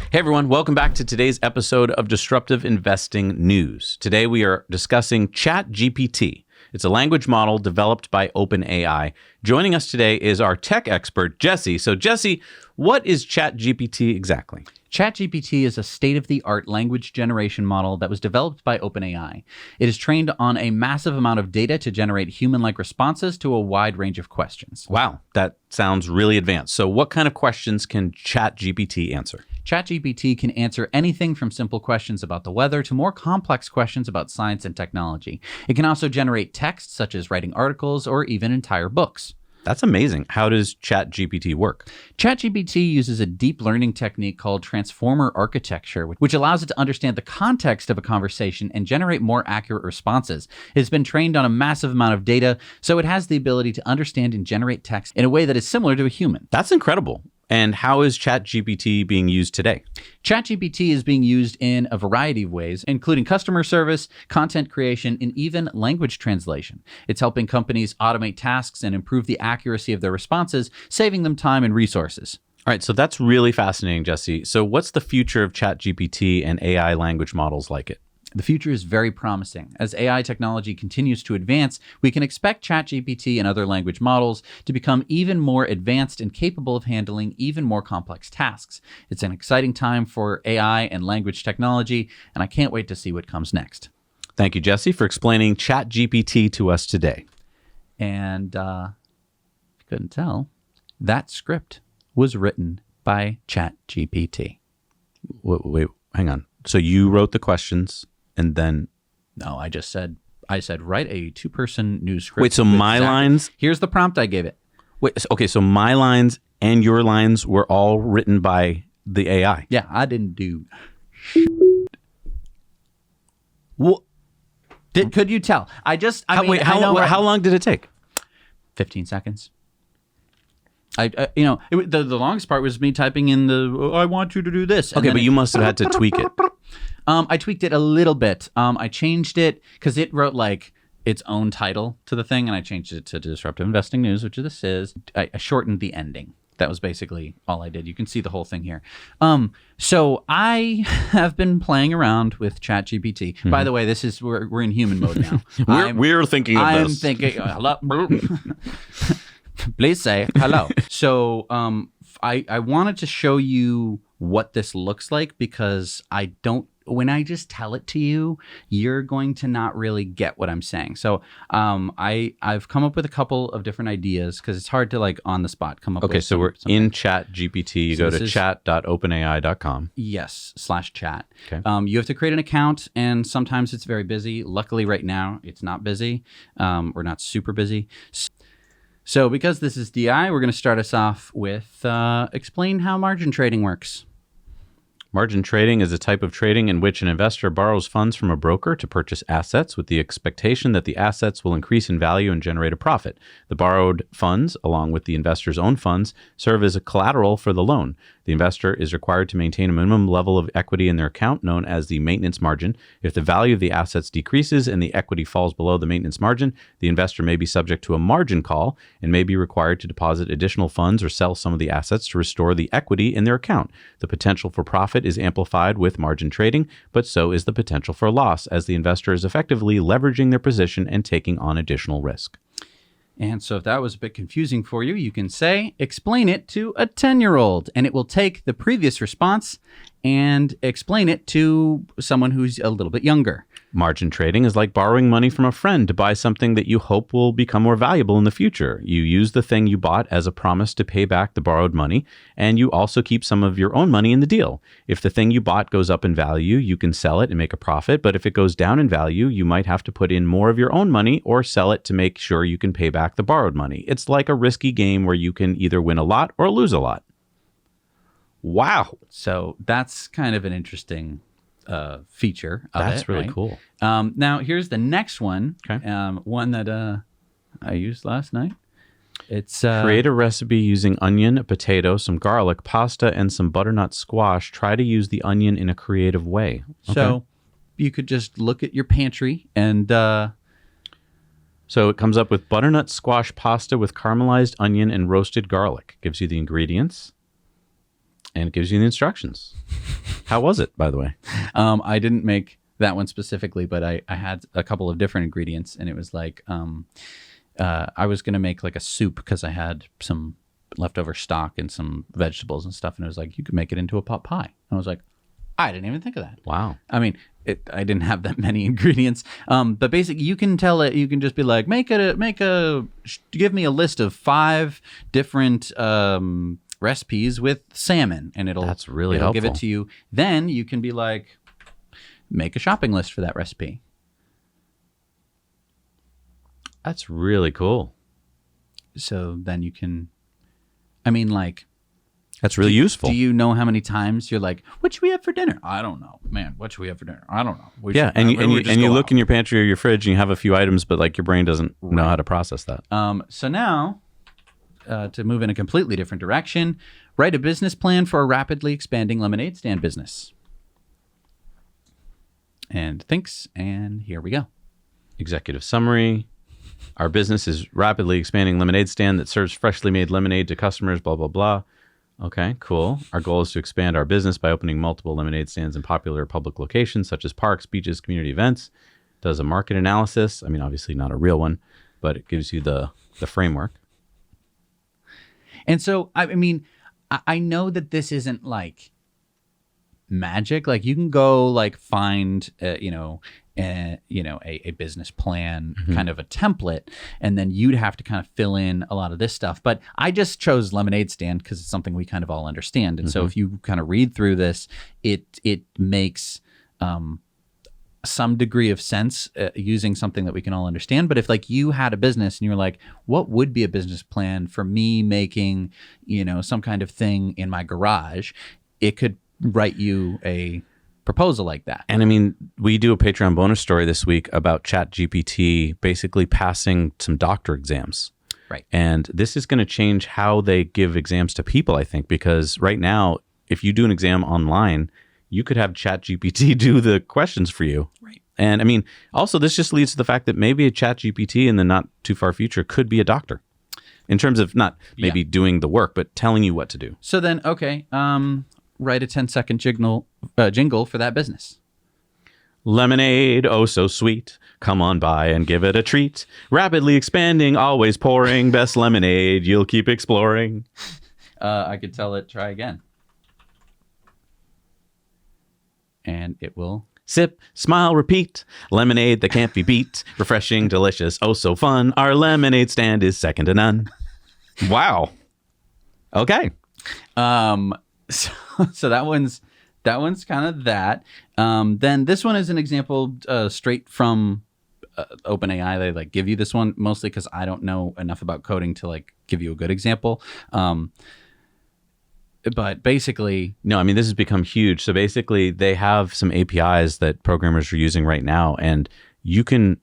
Hey everyone, welcome back to today's episode of Disruptive Investing News. Today we are discussing ChatGPT. It's a language model developed by OpenAI. Joining us today is our tech expert, Jesse. So Jesse, what is ChatGPT exactly? ChatGPT is a state-of-the-art language generation model that was developed by OpenAI. It is trained on a massive amount of data to generate human-like responses to a wide range of questions. Wow, that sounds really advanced. So what kind of questions can ChatGPT answer? ChatGPT can answer anything from simple questions about the weather to more complex questions about science and technology. It can also generate text, such as writing articles or even entire books. That's amazing. How does ChatGPT work? ChatGPT uses a deep learning technique called transformer architecture, which allows it to understand the context of a conversation and generate more accurate responses. It has been trained on a massive amount of data, so it has the ability to understand and generate text in a way that is similar to a human. That's incredible. And how is ChatGPT being used today? ChatGPT is being used in a variety of ways, including customer service, content creation, and even language translation. It's helping companies automate tasks and improve the accuracy of their responses, saving them time and resources. All right, so that's really fascinating, Jesse. So what's the future of ChatGPT and AI language models like it? The future is very promising. As AI technology continues to advance, we can expect ChatGPT and other language models to become even more advanced and capable of handling even more complex tasks. It's an exciting time for AI and language technology, and I can't wait to see what comes next. Thank you, Jesse, for explaining ChatGPT to us today. And if you couldn't tell, that script was written by ChatGPT. Wait, hang on. So you wrote the questions and then... No, I said, write a two-person news script. Wait, so my lines... Here's the prompt I gave it. Wait, okay, so my lines and your lines were all written by the AI. Yeah, I didn't do... Well, could you tell? how long did it take? 15 seconds. The longest part was me typing in I want you to do this. Okay, but you must have had to tweak it. I tweaked it a little bit. I changed it because it wrote like its own title to the thing, and I changed it to Disruptive Investing News, which this is. I shortened the ending. That was basically all I did. You can see the whole thing here. So I have been playing around with ChatGPT. Mm-hmm. By the way, we're in human mode now. we're thinking of this. I'm thinking, hello. Please say hello. So I wanted to show you what this looks like because when I just tell it to you, you're going to not really get what I'm saying. So I've come up with a couple of different ideas because it's hard to like on the spot come up with. Okay, so we're in ChatGPT. You go to chat.openai.com. Yes, /chat. Okay. You have to create an account, and sometimes it's very busy. Luckily, right now, it's not busy. We're not super busy. So because this is DI, we're going to start us off with explain how margin trading works. Margin trading is a type of trading in which an investor borrows funds from a broker to purchase assets with the expectation that the assets will increase in value and generate a profit. The borrowed funds, along with the investor's own funds, serve as a collateral for the loan. The investor is required to maintain a minimum level of equity in their account known as the maintenance margin. If the value of the assets decreases and the equity falls below the maintenance margin, the investor may be subject to a margin call and may be required to deposit additional funds or sell some of the assets to restore the equity in their account. The potential for profit is amplified with margin trading, but so is the potential for loss as the investor is effectively leveraging their position and taking on additional risk. And so if that was a bit confusing for you, you can say, explain it to a 10-year-old, and it will take the previous response and explain it to someone who's a little bit younger. Margin trading is like borrowing money from a friend to buy something that you hope will become more valuable in the future. You use the thing you bought as a promise to pay back the borrowed money, and you also keep some of your own money in the deal. If the thing you bought goes up in value, you can sell it and make a profit, but if it goes down in value, you might have to put in more of your own money or sell it to make sure you can pay back the borrowed money. It's like a risky game where you can either win a lot or lose a lot. Wow. So that's kind of an interesting feature of That's it, really right? cool. Now, here's the next one. Okay. One that I used last night. It's create a recipe using onion, a potato, some garlic, pasta, and some butternut squash. Try to use the onion in a creative way. Okay. So you could just look at your pantry and... So it comes up with butternut squash pasta with caramelized onion and roasted garlic. Gives you the ingredients and it gives you the instructions. How was it, by the way? I didn't make that one specifically, but I had a couple of different ingredients, and it was like I was going to make like a soup because I had some leftover stock and some vegetables and stuff, and it was like, you could make it into a pot pie. And I was like, I didn't even think of that. Wow. I mean, I didn't have that many ingredients, but basically, you can tell it. You can just be like, give me a list of 5 different recipes with salmon, and it'll give it to you. Then you can be like, make a shopping list for that recipe. That's really cool. So then you can, I mean, like, that's really useful. Do you know how many times you're like, what should we have for dinner? I don't know, man. What should we have for dinner? I don't know. And you look in your pantry or your fridge and you have a few items, but like your brain doesn't know how to process that. So now, to move in a completely different direction, write a business plan for a rapidly expanding lemonade stand business. And thanks, and here we go. Executive summary. Our business is rapidly expanding lemonade stand that serves freshly made lemonade to customers, blah, blah, blah. Okay, cool. Our goal is to expand our business by opening multiple lemonade stands in popular public locations such as parks, beaches, community events. Does a market analysis. I mean, obviously not a real one, but it gives you the framework. And so, I mean, I know that this isn't like magic. Like, you can go like find, a business plan, kind of a template, and then you'd have to kind of fill in a lot of this stuff. But I just chose lemonade stand because it's something we kind of all understand. And so if you kind of read through this, it makes some degree of sense using something that we can all understand. But if like you had a business and you were like, what would be a business plan for me making, some kind of thing in my garage, it could write you a proposal like that. And I mean, we do a Patreon bonus story this week about ChatGPT basically passing some doctor exams. Right. And this is going to change how they give exams to people, I think, because right now, if you do an exam online, you could have ChatGPT do the questions for you. Right. And I mean, also, this just leads to the fact that maybe a ChatGPT in the not too far future could be a doctor in terms of not maybe doing the work, but telling you what to do. So then, okay, write a 10-second jingle for that business. Lemonade, oh so sweet. Come on by and give it a treat. Rapidly expanding, always pouring. Best lemonade, you'll keep exploring. I could tell it, try again. And it will. Sip, smile, repeat. Lemonade that can't be beat. Refreshing, delicious, oh so fun. Our lemonade stand is second to none. Wow. Okay. So that one's kind of that. Then this one is an example straight from OpenAI. They like give you this one mostly because I don't know enough about coding to like give you a good example. But basically, no, I mean, this has become huge. So basically, they have some APIs that programmers are using right now, and you can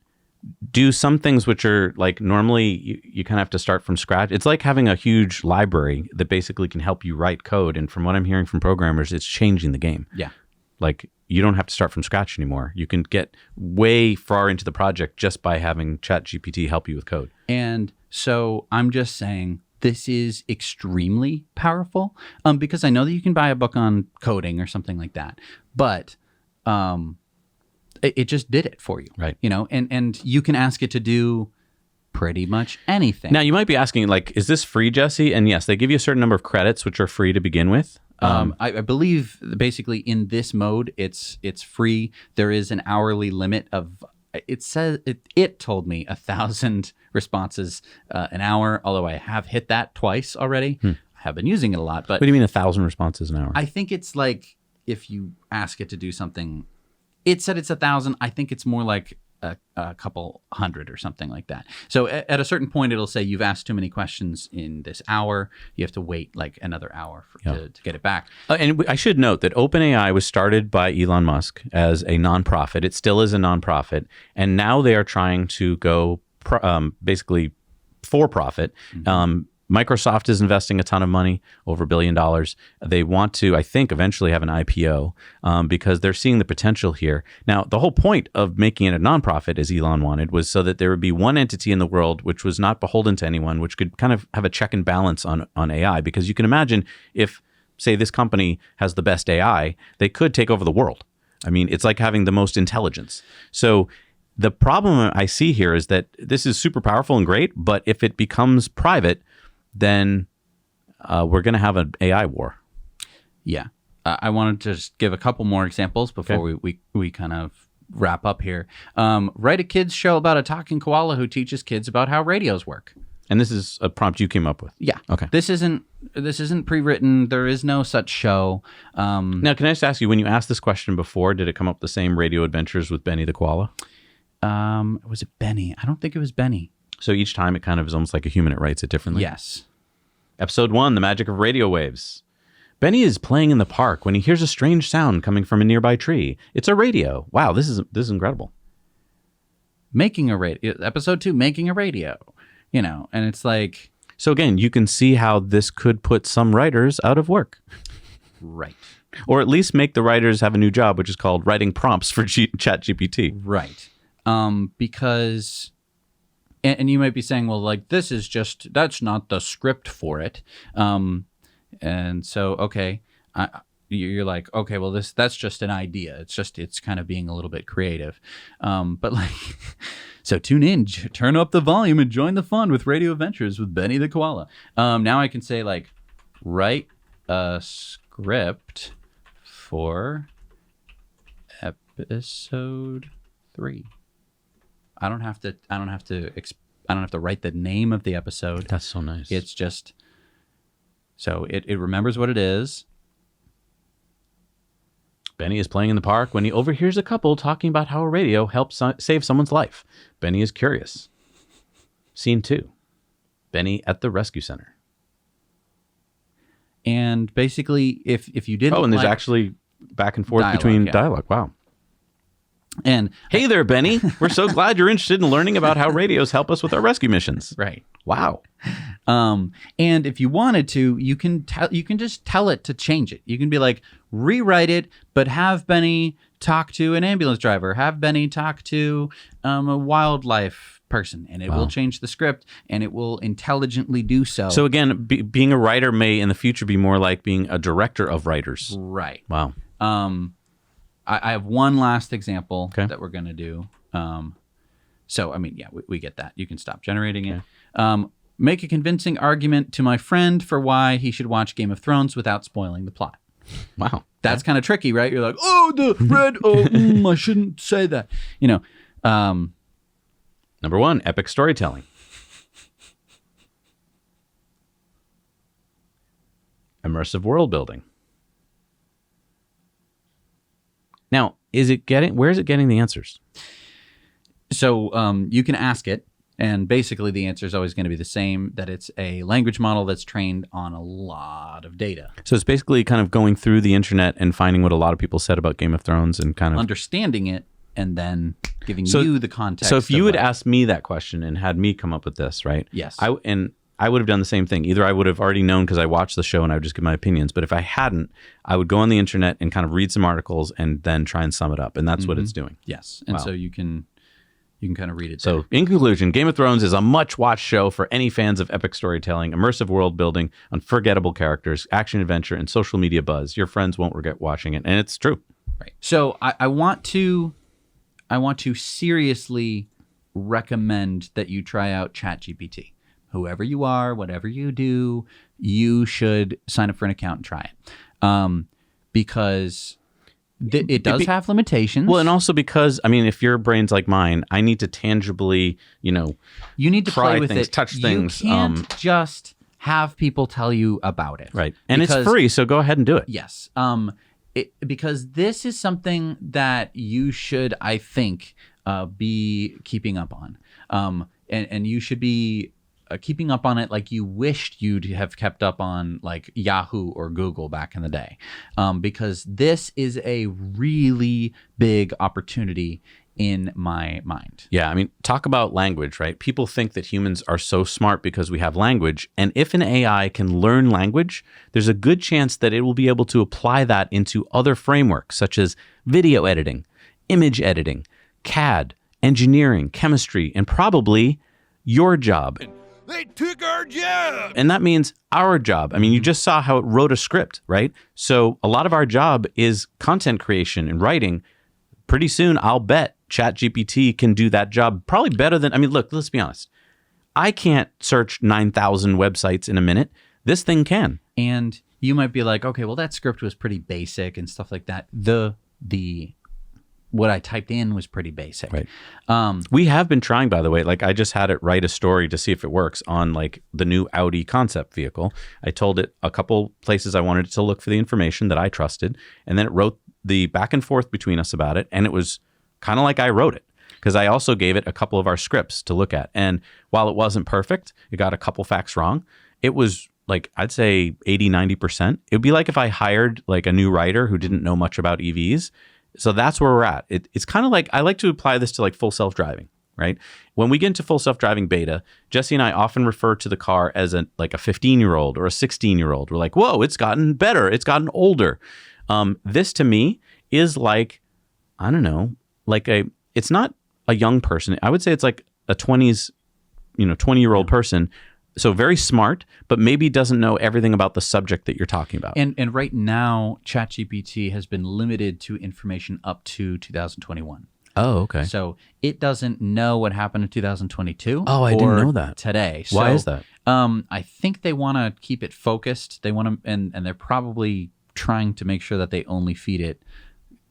do some things which are like normally you kind of have to start from scratch. It's like having a huge library that basically can help you write code. And from what I'm hearing from programmers, it's changing the game. Yeah. Like you don't have to start from scratch anymore. You can get way far into the project just by having ChatGPT help you with code. And so I'm just saying this is extremely powerful because I know that you can buy a book on coding or something like that, but it just did it for you, right? And you can ask it to do pretty much anything. Now you might be asking, like, is this free, Jesse? And yes, they give you a certain number of credits, which are free to begin with. I believe basically in this mode, it's free. There is an hourly limit of. It says it told me 1,000 responses an hour. Although I have hit that twice already. I have been using it a lot. But what do you mean 1,000 responses an hour? I think it's like if you ask it to do something. It said it's 1,000. I think it's more like a couple hundred or something like that. So at a certain point, it'll say you've asked too many questions in this hour. You have to wait like another hour to get it back. And I should note that OpenAI was started by Elon Musk as a nonprofit. It still is a nonprofit. And now they are trying to go basically for profit. Microsoft is investing a ton of money, over $1 billion. They want to, I think, eventually have an IPO because they're seeing the potential here. Now, the whole point of making it a nonprofit, as Elon wanted, was so that there would be one entity in the world which was not beholden to anyone, which could kind of have a check and balance on AI. Because you can imagine if say this company has the best AI, they could take over the world. I mean, it's like having the most intelligence. So the problem I see here is that this is super powerful and great, but if it becomes private, then we're going to have an AI war. Yeah. I wanted to just give a couple more examples before we kind of wrap up here. Write a kids show about a talking koala who teaches kids about how radios work. And this is a prompt you came up with. Yeah. Okay. This isn't pre-written. There is no such show. Now, can I just ask you, when you asked this question before, did it come up the same radio adventures with Benny the koala? Was it Benny? I don't think it was Benny. So each time it kind of is almost like a human. It writes it differently. Yes. Episode 1, The Magic of Radio Waves. Benny is playing in the park when he hears a strange sound coming from a nearby tree. It's a radio. Wow, this is incredible. Making a radio. Episode 2, Making a Radio. You know, and it's like... So again, you can see how this could put some writers out of work. Right. Or at least make the writers have a new job, which is called writing prompts for ChatGPT. Right. Because... And you might be saying, well, like, that's not the script for it. And so, okay, you're like, okay, well, that's just an idea. It's kind of being a little bit creative. But like, so tune in, turn up the volume and join the fun with Radio Adventures with Benny the Koala. Now I can say like, write a script for episode 3. I don't have to write the name of the episode. That's so nice. It's just, so it remembers what it is. Benny is playing in the park when he overhears a couple talking about how a radio helps save someone's life. Benny is curious. Scene 2. Benny at the rescue center. And basically, if you didn't, and there's actually back and forth between dialogue. Wow. And hey there, Benny. We're so glad you're interested in learning about how radios help us with our rescue missions. Right. Wow. And if you wanted to, you can just tell it to change it. You can be like, rewrite it, but have Benny talk to an ambulance driver. Have Benny talk to a wildlife person, and it will change the script, and it will intelligently do so. So again, being a writer may in the future be more like being a director of writers. Right. Wow. I have one last example that we're going to do. So, I mean, yeah, we get that. You can stop generating it. Make a convincing argument to my friend for why he should watch Game of Thrones without spoiling the plot. Wow. That's kind of tricky, right? You're like, oh, the red, I shouldn't say that. You know. Number 1, epic storytelling. Immersive world building. Now, where is it getting the answers? So you can ask it, and basically the answer is always going to be the same, that it's a language model that's trained on a lot of data. So it's basically kind of going through the internet and finding what a lot of people said about Game of Thrones and kind of... understanding it, and then giving you the context. So if you had asked me that question and had me come up with this, right? Yes. I would have done the same thing. Either I would have already known because I watched the show and I would just give my opinions. But if I hadn't, I would go on the internet and kind of read some articles and then try and sum it up. And that's what it's doing. Yes. And so you can kind of read it. So in conclusion, Game of Thrones is a much-watched show for any fans of epic storytelling, immersive world building, unforgettable characters, action adventure, and social media buzz. Your friends won't regret watching it. And it's true. Right. So I want to seriously recommend that you try out ChatGPT. Whoever you are, whatever you do, you should sign up for an account and try it. Because it does have limitations. Well, and also because, I mean, if your brain's like mine, I need to tangibly, you need to play with things, it. touch things. You can't just have people tell you about it. Right. And it's free, so go ahead and do it. Yes. Because this is something that you should, I think, be keeping up on. And you should be keeping up on it like you wished you'd have kept up on like Yahoo or Google back in the day. Because this is a really big opportunity in my mind. Yeah, I mean, talk about language, right? People think that humans are so smart because we have language. And if an AI can learn language, there's a good chance that it will be able to apply that into other frameworks such as video editing, image editing, CAD, engineering, chemistry, and probably your job. They took our job. And that means our job. I mean, you just saw how it wrote a script, right? So a lot of our job is content creation and writing. Pretty soon, I'll bet ChatGPT can do that job probably better than, I mean, look, let's be honest. I can't search 9,000 websites in a minute. This thing can. And you might be like, okay, well, that script was pretty basic and stuff like that. What I typed in was pretty basic. Right. We have been trying, by the way, like I just had it write a story to see if it works on like the new Audi concept vehicle. I told it a couple places I wanted it to look for the information that I trusted. And then it wrote the back and forth between us about it. And it was kind of like I wrote it, because I also gave it a couple of our scripts to look at. And while it wasn't perfect, it got a couple facts wrong. It was like, I'd say 80, 90%. It would be like if I hired like a new writer who didn't know much about EVs. So that's where we're at. It's kind of like, I like to apply this to like full self-driving, right? When we get into full self-driving beta, Jesse and I often refer to the car as like a 15-year-old or a 16-year-old. We're like, whoa, it's gotten better. It's gotten older. This to me is like, I don't know, like it's not a young person. I would say it's like a 20-year-old person. So very smart, but maybe doesn't know everything about the subject that you're talking about. And right now, ChatGPT has been limited to information up to 2021. Oh, okay. So it doesn't know what happened in 2022. Oh, I didn't know that. Today. Why is that? I think they want to keep it focused. They want to, and they're probably trying to make sure that they only feed it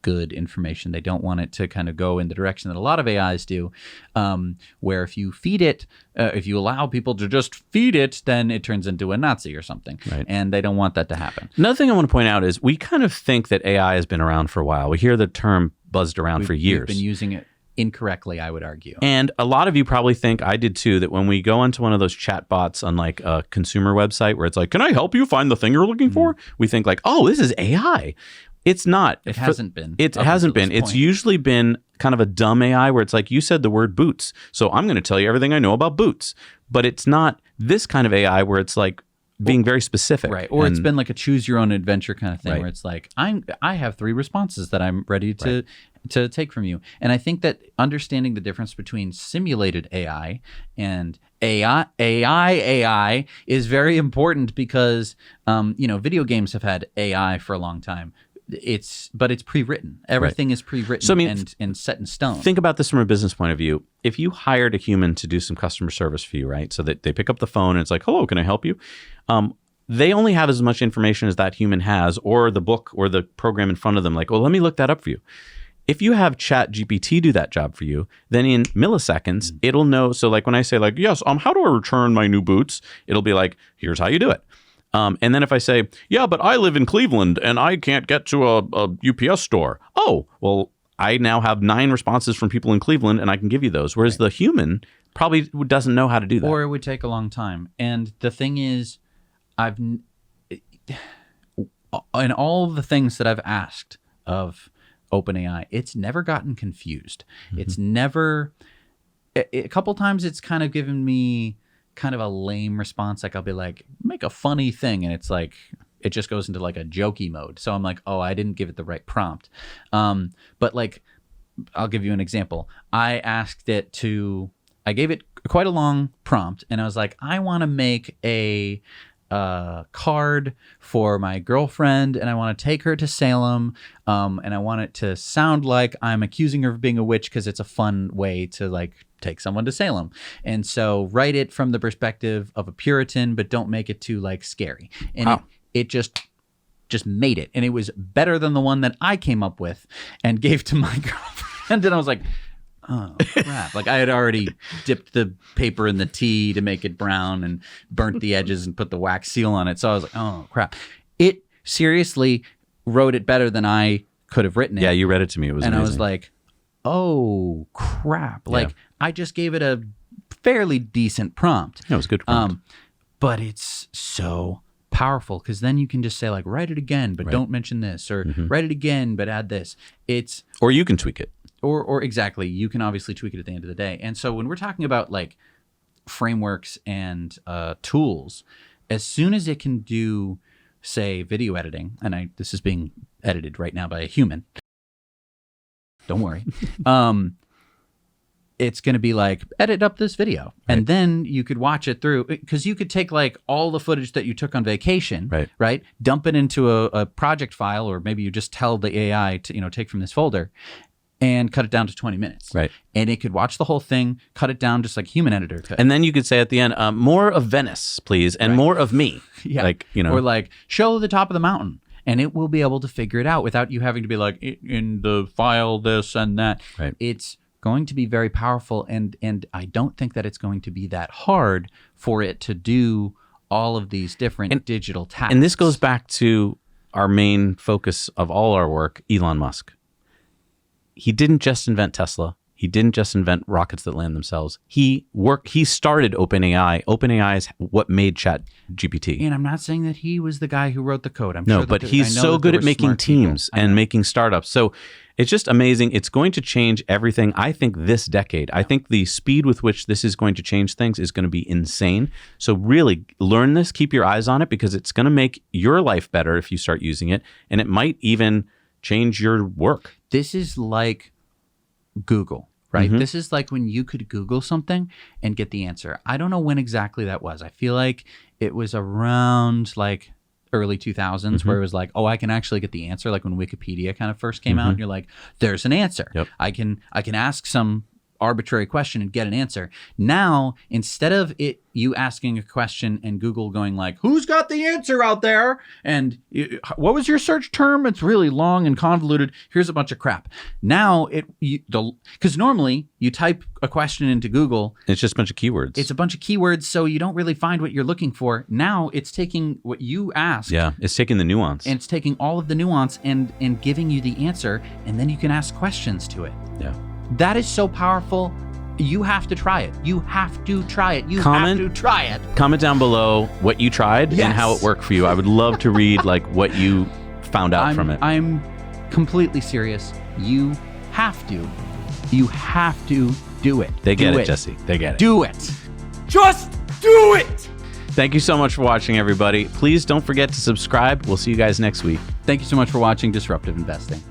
good information. They don't want it to kind of go in the direction that a lot of AIs do, where if you feed it, if you allow people to just feed it, then it turns into a Nazi or something. Right. And they don't want that to happen. Another thing I want to point out is we kind of think that AI has been around for a while. We hear the term buzzed around for years. We've been using it incorrectly, I would argue. And a lot of you probably think, I did too, that when we go onto one of those chat bots on like a consumer website where it's like, can I help you find the thing you're looking for? We think like, oh, this is AI. It's not. It hasn't been. It hasn't been. It's usually been kind of a dumb AI where it's like, you said the word boots, so I'm going to tell you everything I know about boots. But it's not this kind of AI where it's like being very specific. Right. Or it's been like a choose your own adventure kind of thing, Right. where it's like, I have 3 responses that I'm ready to take from you. And I think that understanding the difference between simulated AI and AI is very important because, video games have had AI for a long time. But it's pre-written. Everything is pre-written So, I mean, and set in stone. Think about this from a business point of view. If you hired a human to do some customer service for you, right? So that they pick up the phone and it's like, hello, can I help you? They only have as much information as that human has, or the book or the program in front of them. Like, well, let me look that up for you. If you have ChatGPT do that job for you, then in milliseconds, it'll know. So like when I say like, yes, how do I return my new boots? It'll be like, here's how you do it. And then if I say, yeah, but I live in Cleveland and I can't get to a UPS store. Oh, well, I now have 9 responses from people in Cleveland and I can give you those. Whereas the human probably doesn't know how to do that. Or it would take a long time. And the thing is, in all the things that I've asked of OpenAI, it's never gotten confused. It's never, a couple times it's kind of given me kind of a lame response. Like I'll be like, make a funny thing. And it's like, it just goes into like a jokey mode. So I'm like, oh, I didn't give it the right prompt. But like, I'll give you an example. I gave it quite a long prompt and I was like, I want to make a card for my girlfriend and I want to take her to Salem. And I want it to sound like I'm accusing her of being a witch because it's a fun way to like take someone to Salem. And so write it from the perspective of a Puritan, but don't make it too like scary. And Wow. it just made it. And it was better than the one that I came up with and gave to my girlfriend. And I was like, oh crap. Like I had already dipped the paper in the tea to make it brown and burnt the edges and put the wax seal on it. So I was like, oh crap. It seriously wrote it better than I could have written it. Yeah, you read it to me. It was and amazing. I was like, oh crap. Like I just gave it a fairly decent prompt. Yeah, it was a good prompt. But it's so powerful because then you can just say like, write it again, but don't mention this, or write it again, but add this. Or you can tweak it. Or exactly, you can obviously tweak it at the end of the day. And so when we're talking about like frameworks and tools, as soon as it can do, say, video editing, and this is being edited right now by a human. Don't worry. it's going to be like, edit up this video. And then you could watch it through, because you could take like all the footage that you took on vacation, right? Dump it into a project file, or maybe you just tell the AI to, take from this folder and cut it down to 20 minutes. Right. And it could watch the whole thing, cut it down just like human editor could. And then you could say at the end, more of Venice, please, and more of me. Yeah. Like, Or like, show the top of the mountain. And it will be able to figure it out without you having to be like, in the file, this and that. Right. It's going to be very powerful, and I don't think that it's going to be that hard for it to do all of these different digital tasks. And this goes back to our main focus of all our work, Elon Musk. He didn't just invent Tesla. He didn't just invent rockets that land themselves. He started OpenAI. OpenAI is what made ChatGPT. And I'm not saying that he was the guy who wrote the code. But he's so good at making teams and making startups. So it's just amazing. It's going to change everything, I think, this decade. I think the speed with which this is going to change things is going to be insane. So really learn this, keep your eyes on it, because it's going to make your life better if you start using it. And it might even change your work. This is like Google, right? This is like when you could Google something and get the answer. I don't know when exactly that was. I feel like it was around like early 2000s where it was like, oh, I can actually get the answer. Like when Wikipedia kind of first came out, and you're like, there's an answer. Yep. I can ask some arbitrary question and get an answer. Now, instead of you asking a question and Google going like, who's got the answer out there? And what was your search term? It's really long and convoluted. Here's a bunch of crap. Now, because normally you type a question into Google. It's just a bunch of keywords. It's a bunch of keywords, so you don't really find what you're looking for. Now, it's taking what you asked. Yeah, it's taking the nuance. And it's taking all of the nuance and giving you the answer, and then you can ask questions to it. Yeah. That is so powerful. You have to try it. You have to try it. Have to try it. Comment down below what you tried and how it worked for you. I would love to read like what you found out from it. I'm completely serious. You have to. You have to do it. They get it, Jesse. They get it. Do it. Just do it! Thank you so much for watching, everybody. Please don't forget to subscribe. We'll see you guys next week. Thank you so much for watching Disruptive Investing.